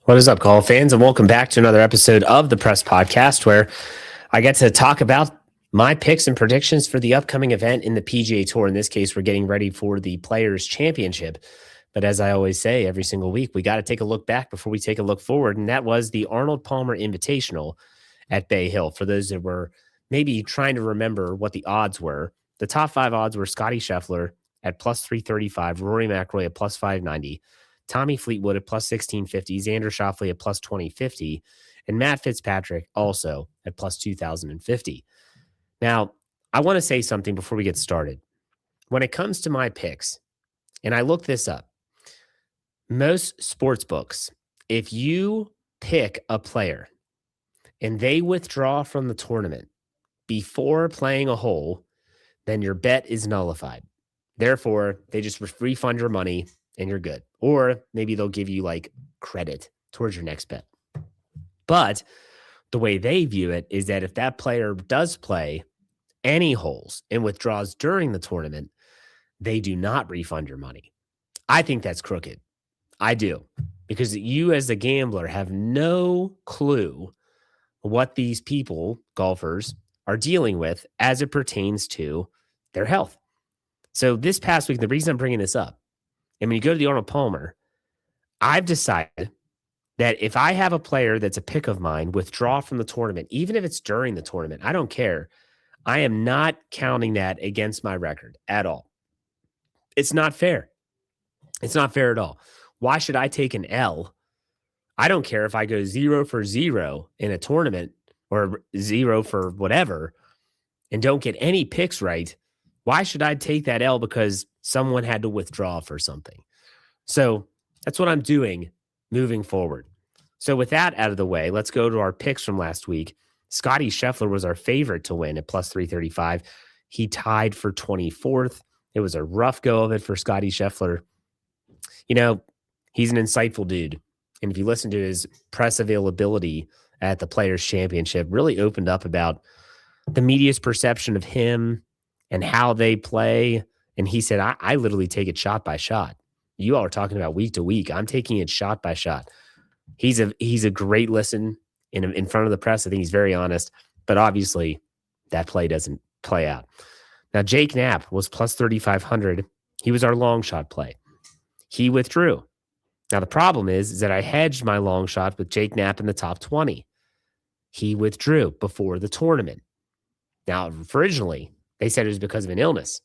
What is up, golf fans, and welcome back to another episode of the Press Podcast, where I get to talk about my picks and predictions for the upcoming event in the PGA Tour. In this case, we're getting ready for the Players' Championship. But as I always say every single week, we got to take a look back before we take a look forward, and that was the Arnold Palmer Invitational at Bay Hill. For those that were maybe trying to remember what the odds were, the top five odds were Scottie Scheffler at plus 335, Rory McIlroy at plus 590, Tommy Fleetwood at plus 1650, Xander Schauffele at plus 2050, and Matt Fitzpatrick also at plus 2050. Now, I want to say something before we get started. When it comes to my picks, and I looked this up, most sports books, if you pick a player and they withdraw from the tournament before playing a hole, then your bet is nullified. Therefore, they just refund your money and you're good. Or maybe they'll give you like credit towards your next bet. But the way they view it is that if that player does play any holes and withdraws during the tournament, they do not refund your money. I think that's crooked. I do. Because you as a gambler have no clue what these people, golfers, are dealing with as it pertains to their health. So this past week, the reason I'm bringing this up, and when you go to the Arnold Palmer, I've decided that if I have a player that's a pick of mine withdraw from the tournament, even if it's during the tournament, I don't care. I am not counting that against my record at all. It's not fair. It's not fair at all. Why should I take an L? I don't care if I go 0 for 0 in a tournament or 0 for whatever and don't get any picks right. Why should I take that L because someone had to withdraw for something? So that's what I'm doing moving forward. So with that out of the way, let's go to our picks from last week. Scottie Scheffler was our favorite to win at plus 335. He tied for 24th. It was a rough go of it for Scottie Scheffler. You know, he's an insightful dude. And if you listen to his press availability at the Players' Championship, really opened up about the media's perception of him and how they play. And he said, I literally take it shot by shot. You all are talking about week to week. I'm taking it shot by shot. He's a great listen in front of the press. I think he's very honest. But obviously, that play doesn't play out. Now, Jake Knapp was plus 3,500. He was our long shot play. He withdrew. Now, the problem is that I hedged my long shot with Jake Knapp in the top 20. He withdrew before the tournament. Now, originally, they said it was because of an illness.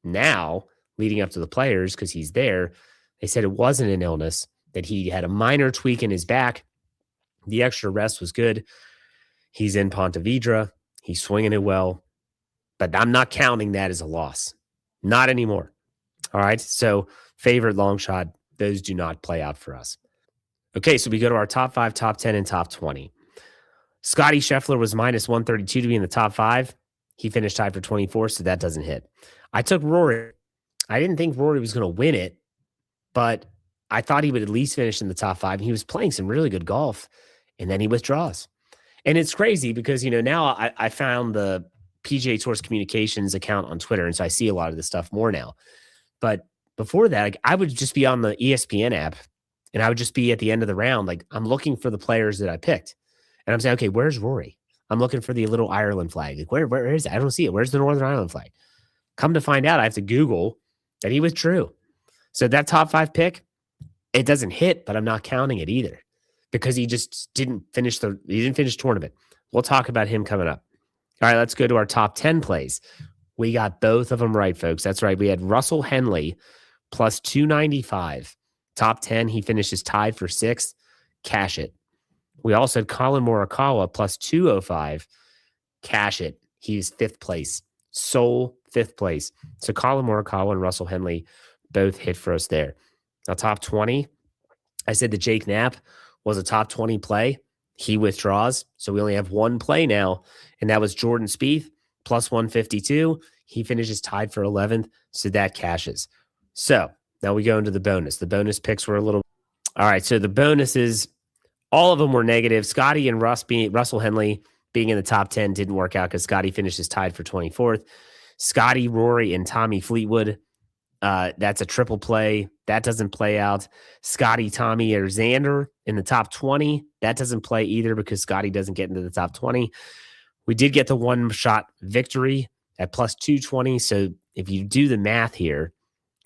Now, leading up to the Players, because he's there, they said it wasn't an illness, that he had a minor tweak in his back. The extra rest was good. He's in Ponte Vedra. He's swinging it well. But I'm not counting that as a loss. Not anymore. All right? So, favorite long shot, those do not play out for us. Okay, so we go to our top 5, top 10, and top 20. Scottie Scheffler was minus 132 to be in the top 5. He finished tied for 24, so that doesn't hit. I took Rory. I didn't think Rory was going to win it, but I thought he would at least finish in the top 5. He was playing some really good golf, and then he withdraws. And it's crazy because, you know, now I found the PGA Tour's communications account on Twitter, and so I see a lot of this stuff more now. But before that, I would just be on the ESPN app, and I would just be at the end of the round, like I'm looking for the players that I picked. And I'm saying, okay, where's Rory? I'm looking for the little Ireland flag. Like, where is it? I don't see it. Where's the Northern Ireland flag? Come to find out, I have to Google that he withdrew. So that top 5 pick, it doesn't hit, but I'm not counting it either because he just didn't finish tournament. We'll talk about him coming up. All right, let's go to our top 10 plays. We got both of them right, folks. That's right. We had Russell Henley plus 295. Top 10, he finishes tied for 6th. Cash it. We also had Colin Morikawa plus 205. Cash it. He's 5th place. Sole 5th place. So Colin Morikawa and Russell Henley both hit for us there. Now, top 20, I said that Jake Knapp was a top 20 play. He withdraws. So we only have one play now, and that was Jordan Spieth plus 152. He finishes tied for 11th, so that cashes. So now we go into the bonus. The bonus picks were a little... All right, so the bonuses... all of them were negative. Scottie and Russell Henley being in the top 10 didn't work out because Scottie finishes tied for 24th. Scottie, Rory, and Tommy Fleetwood That's a triple play. That doesn't play out. Scotty, Tommy, or Xander in the top 20. That doesn't play either because Scotty doesn't get into the top 20. We did get the one-shot victory at plus 220. So if you do the math here,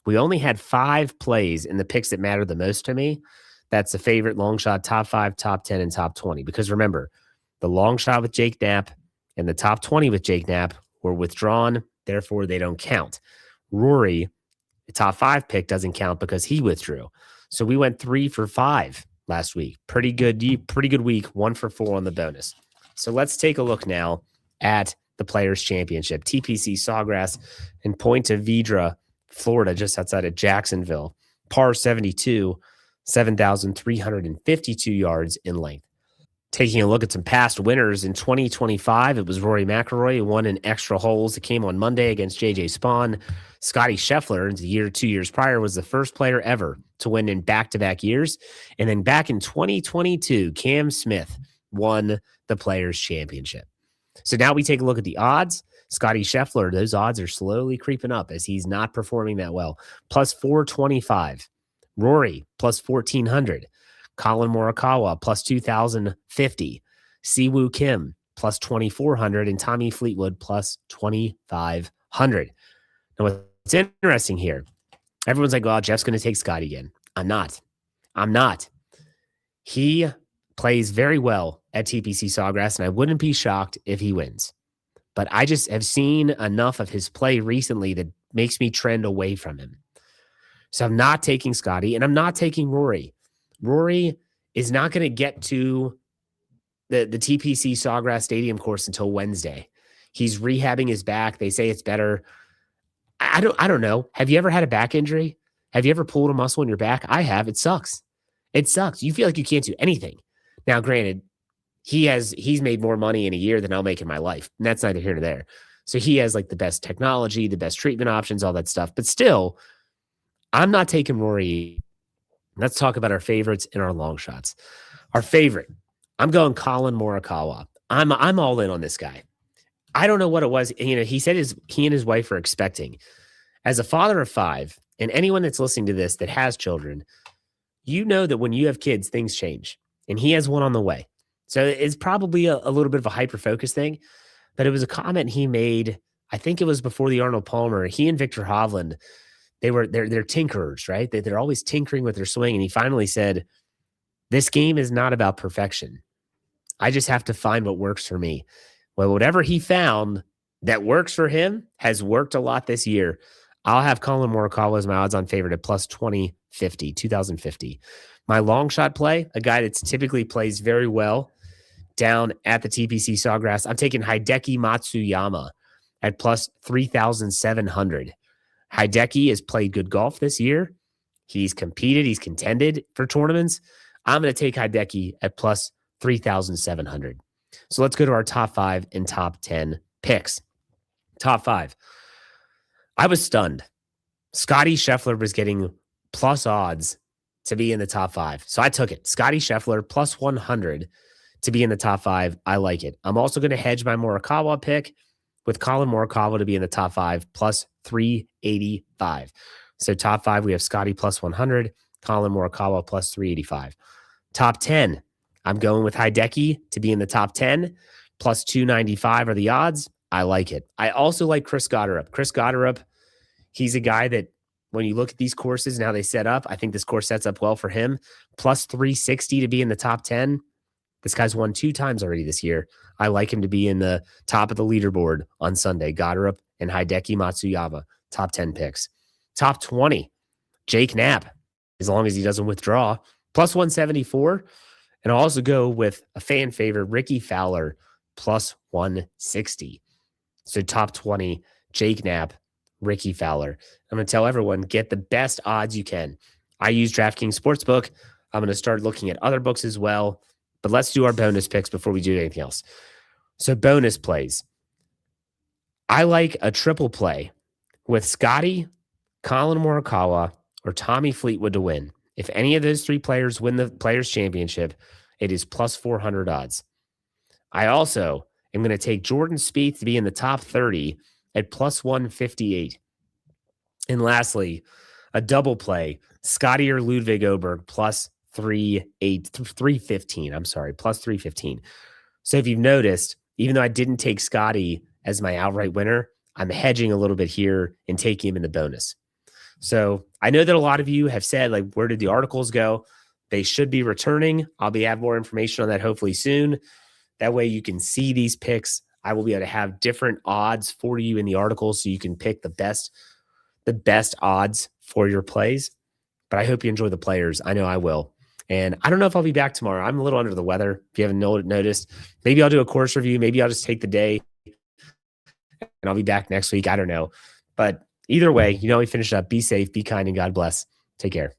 we only had 5 plays in the picks that matter the most to me. That's the favorite, long shot, top 5, top 10, and top 20. Because remember, the long shot with Jake Knapp and the top 20 with Jake Knapp were withdrawn. Therefore, they don't count. Rory, the top 5 pick, doesn't count because he withdrew. So we went 3 for 5 last week. Pretty good week, 1 for 4 on the bonus. So let's take a look now at the Players Championship, TPC Sawgrass in Point Vedra, Florida, just outside of Jacksonville. Par 72, 7,352 yards in length. Taking a look at some past winners in 2025, it was Rory McIlroy who won in extra holes. It came on Monday against JJ Spawn. Scotty Scheffler, 2 years prior, was the first player ever to win in back-to-back years. And then back in 2022, Cam Smith won the Players Championship. So now we take a look at the odds. Scotty Scheffler, those odds are slowly creeping up as he's not performing that well. Plus 425. Rory, plus 1,400. Colin Morikawa, plus 2,050. Siwoo Kim, plus 2,400. And Tommy Fleetwood, plus 2,500. Now, what's interesting here, everyone's like, well, Jeff's going to take Scotty again. I'm not. He plays very well at TPC Sawgrass, and I wouldn't be shocked if he wins. But I just have seen enough of his play recently that makes me trend away from him. So I'm not taking Scotty, and I'm not taking Rory. Rory is not going to get to the TPC Sawgrass Stadium course until Wednesday. He's rehabbing his back. They say it's better. I don't know. Have you ever had a back injury? Have you ever pulled a muscle in your back? I have. It sucks. You feel like you can't do anything. Now, granted, he's made more money in a year than I'll make in my life. And that's neither here nor there. So he has like the best technology, the best treatment options, all that stuff. But still, I'm not taking Rory. Let's talk about our favorites and our long shots. Our favorite, I'm going Colin Morikawa. I'm all in on this guy. I don't know what it was. He said he and his wife are expecting. As a father of 5, and anyone that's listening to this that has children, you know that when you have kids, things change. And he has one on the way. So it's probably a little bit of a hyper-focus thing. But it was a comment he made, I think it was before the Arnold Palmer. He and Victor Hovland, they're tinkerers, right? They're always tinkering with their swing. And he finally said, this game is not about perfection. I just have to find what works for me. Well, whatever he found that works for him has worked a lot this year. I'll have Colin Morikawa as my odds-on favorite at plus 2,050. My long shot play, a guy that typically plays very well down at the TPC Sawgrass, I'm taking Hideki Matsuyama at plus 3,700. Hideki has played good golf this year. He's competed. He's contended for tournaments. I'm going to take Hideki at plus 3,700. So let's go to our top 5 and top 10 picks. Top 5. I was stunned. Scotty Scheffler was getting plus odds to be in the top 5. So I took it. Scotty Scheffler plus 100 to be in the top 5. I like it. I'm also going to hedge my Morikawa pick with Colin Morikawa to be in the top 5 plus 385. So top 5, we have Scotty plus 100, Colin Morikawa plus 385. Top 10, I'm going with Hideki to be in the top 10 plus 295 are the odds. I like it. I also like Chris Gotterup. Chris Gotterup, he's a guy that when you look at these courses and how they set up, I think this course sets up well for him. Plus 360 to be in the top 10. This guy's won 2 times already this year. I like him to be in the top of the leaderboard on Sunday. Gotterup and Hideki Matsuyama, top 10 picks. Top 20, Jake Knapp, as long as he doesn't withdraw, plus 174. And I'll also go with a fan favorite, Ricky Fowler, plus 160. So top 20, Jake Knapp, Ricky Fowler. I'm going to tell everyone, get the best odds you can. I use DraftKings Sportsbook. I'm going to start looking at other books as well. But let's do our bonus picks before we do anything else. So bonus plays. I like a triple play with Scotty, Colin Morikawa, or Tommy Fleetwood to win. If any of those 3 players win the Players Championship, it is plus 400 odds. I also am going to take Jordan Spieth to be in the top 30 at plus 158. And lastly, a double play, Scotty or Ludwig Oberg plus 315. I'm sorry, plus 315. So if you've noticed, even though I didn't take Scotty as my outright winner, I'm hedging a little bit here and taking him in the bonus. So I know that a lot of you have said, like, where did the articles go? They should be returning. I'll have more information on that hopefully soon. That way you can see these picks. I will be able to have different odds for you in the article so you can pick the best odds for your plays. But I hope you enjoy the players. I know I will. And I don't know if I'll be back tomorrow. I'm a little under the weather, if you haven't noticed. Maybe I'll do a course review. Maybe I'll just take the day and I'll be back next week. I don't know. But either way, we finish up. Be safe, be kind, and God bless. Take care.